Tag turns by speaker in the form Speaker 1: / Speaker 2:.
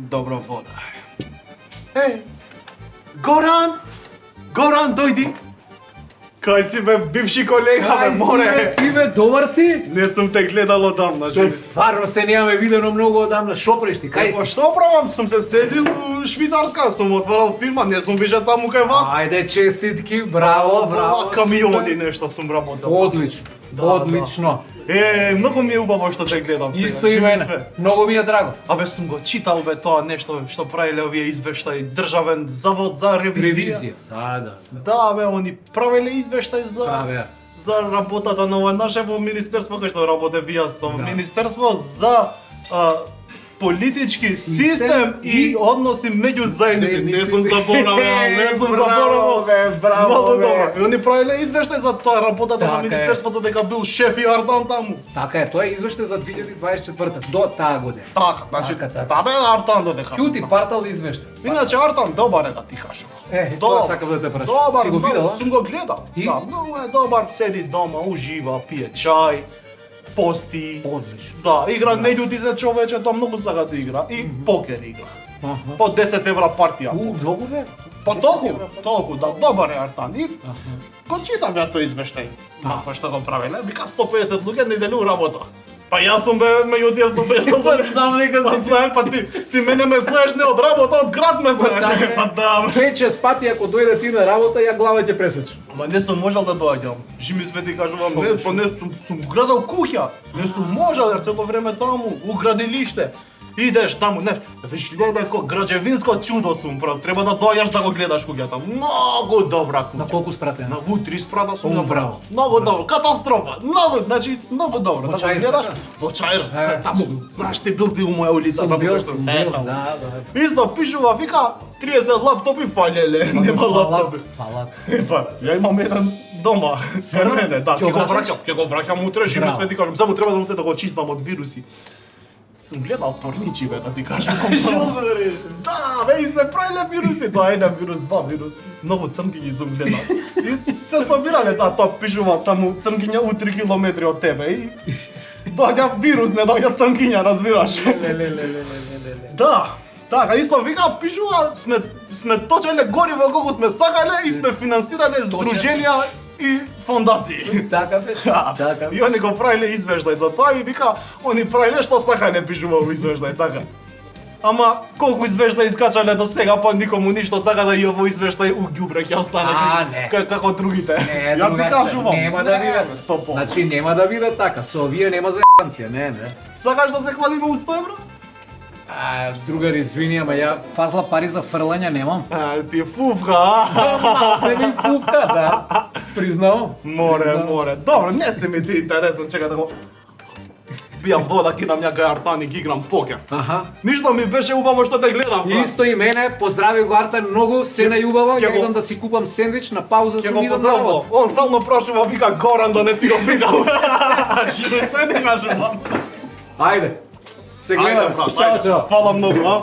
Speaker 1: добра вода. Горан, дојди. Кај си бе, бивши колега, бе, море.
Speaker 2: Ти бе, добар си?
Speaker 1: Не сум те гледал одамна,
Speaker 2: Тој стварно се немаме видено многу одамна. Шо правиш ти? Кај
Speaker 1: Па
Speaker 2: си?
Speaker 1: што правам? Сум се седил у Швицарска, сум отворил фирма, не сум више таму кај вас.
Speaker 2: Ајде, честитки, браво, браво.
Speaker 1: Камиони нешто сум работел.
Speaker 2: Одлично, одлично.
Speaker 1: Многу ми е убаво што те гледам сега.
Speaker 2: Исто и
Speaker 1: живи
Speaker 2: мене.
Speaker 1: све.
Speaker 2: Многу ми е драго.
Speaker 1: Абе сум го читал бе тоа нешто што правеле овие извештаи, Државен завод за ревизија.
Speaker 2: Ревизија. Да.
Speaker 1: Да бе, они правеле извештај
Speaker 2: Правеа.
Speaker 1: за работата на ова наше во министерство кај што работе вие со
Speaker 2: Да.
Speaker 1: министерство за политички систем и односи меѓу заедници. Не сум заборавал, не сум заборавал.
Speaker 2: браво,
Speaker 1: Многу добро. И они правеле извештај за тоа работата
Speaker 2: Така
Speaker 1: на
Speaker 2: е.
Speaker 1: министерството дека бил шеф и Ардан таму.
Speaker 2: Така е, тоа е извештај за 2024 до таа година.
Speaker 1: Така, значи,
Speaker 2: Така.
Speaker 1: да бе Ардан додека.
Speaker 2: Ќути партал извештај.
Speaker 1: Иначе Ардан добар е да ти кажувам.
Speaker 2: Тоа сакав да те прашам.
Speaker 1: Добар,
Speaker 2: Си го видела?
Speaker 1: сум го гледал.
Speaker 2: И?
Speaker 1: Да, многу е добар, седи дома, ужива, пие чај, пости.
Speaker 2: Одлично.
Speaker 1: Да, игра не људи за човечето, многу сака да игра. И покер игра.
Speaker 2: Аха.
Speaker 1: По 10 евра партија.
Speaker 2: Многу бе.
Speaker 1: По толку, да, добар е Артан. И
Speaker 2: Аха.
Speaker 1: го читам ја тој извештај. Кој што го правеле, вика 150 луѓе не делу работа. Па јас сум бе меѓу тие 150
Speaker 2: Па знам дека
Speaker 1: Па знаеш, па ти мене ме знаеш не од работа, од град ме знаеш. Па да.
Speaker 2: 5-6 пати ако дојде ти на работа, ја глава ќе пресече.
Speaker 1: Ама не сум можел да доаѓам. Жими све ти кажувам,
Speaker 2: Шо,
Speaker 1: не,
Speaker 2: шо?
Speaker 1: па не сум градал куќа. Не сум можел, ја цело време таму, у градилиште. Идеш таму, знаеш, виж леле ко граđevinско чудо сум, брат. Треба да доаѓаш да го гледаш куќата. Многу добра
Speaker 2: На
Speaker 1: куќа.
Speaker 2: колку спратена?
Speaker 1: На Ву-3 спрата сум
Speaker 2: О,
Speaker 1: направил.
Speaker 2: браво.
Speaker 1: Многу добро, катастрофа. Многу, значи многу добро.
Speaker 2: Во
Speaker 1: Да го
Speaker 2: Чаир,
Speaker 1: гледаш
Speaker 2: така?
Speaker 1: во Чаир,
Speaker 2: Е,
Speaker 1: таму. Знаеш ти бил ти у моја улица
Speaker 2: Сум
Speaker 1: таму.
Speaker 2: бил,
Speaker 1: кај што
Speaker 2: сум
Speaker 1: е,
Speaker 2: бил,
Speaker 1: таму.
Speaker 2: да.
Speaker 1: Исто пишува, вика 30 лаптопи фалеле, нема лаптопи.
Speaker 2: Фала.
Speaker 1: Па, ја имам еден дома, све мене, да,
Speaker 2: Ќе
Speaker 1: ќе го враќам утре, жими
Speaker 2: Браво.
Speaker 1: све ти кажам, само треба да му се да го чистам од вируси. Сум гледал порничи, бе, да ти кажам. Да, бе, и се правиле вируси, тоа еден вирус, два вирус, многу црнки ги сум гледал. И се собирале, да, тоа пишува таму црнкиња у 3 километри од тебе и доаѓа вирус, не доаѓа црнкиња, разбираш. Да, така, исто вика, пишува, сме точеле гориво колку сме сакале и сме финансирале здруженија и фондации.
Speaker 2: Така беше. Така.
Speaker 1: И они го правиле извештај за тоа и вика, они правиле што сакале пишува во извештај, така. Ама колку извештај искачале до сега, па никому ништо, така да и ово извештај у ѓубрех ја остане
Speaker 2: не.
Speaker 1: како другите.
Speaker 2: Не,
Speaker 1: Ја ти кажувам.
Speaker 2: Нема да биде.
Speaker 1: 100%.
Speaker 2: Значи нема да биде така, со овие нема за јанција, не.
Speaker 1: Сакаш да се кладиме у 100 евра?
Speaker 2: Другари, извини, ама ја фазла пари за фрлање немам.
Speaker 1: Ти е фуфка, а?
Speaker 2: Се ми фуфка, да. Признавам.
Speaker 1: Море. Добро, не се ми ти интересен, чека да го... Бијам вода, кидам някај Артан и ги играм покер.
Speaker 2: Аха.
Speaker 1: Ништо ми беше убаво што те гледам. брат.
Speaker 2: Исто и мене, поздрави го Артан многу, се најубаво,
Speaker 1: Ќе
Speaker 2: ја
Speaker 1: го-
Speaker 2: идам да си купам сендвич на пауза
Speaker 1: Ќе
Speaker 2: сум
Speaker 1: го
Speaker 2: идам на
Speaker 1: поздравувам.
Speaker 2: работа.
Speaker 1: Он стално прашува, вика Горан да не си го видал. Живе се не кажувам.
Speaker 2: Ајде. Се гледам.
Speaker 1: брат,
Speaker 2: Чао,
Speaker 1: ајде.
Speaker 2: чао.
Speaker 1: Фала многу, а?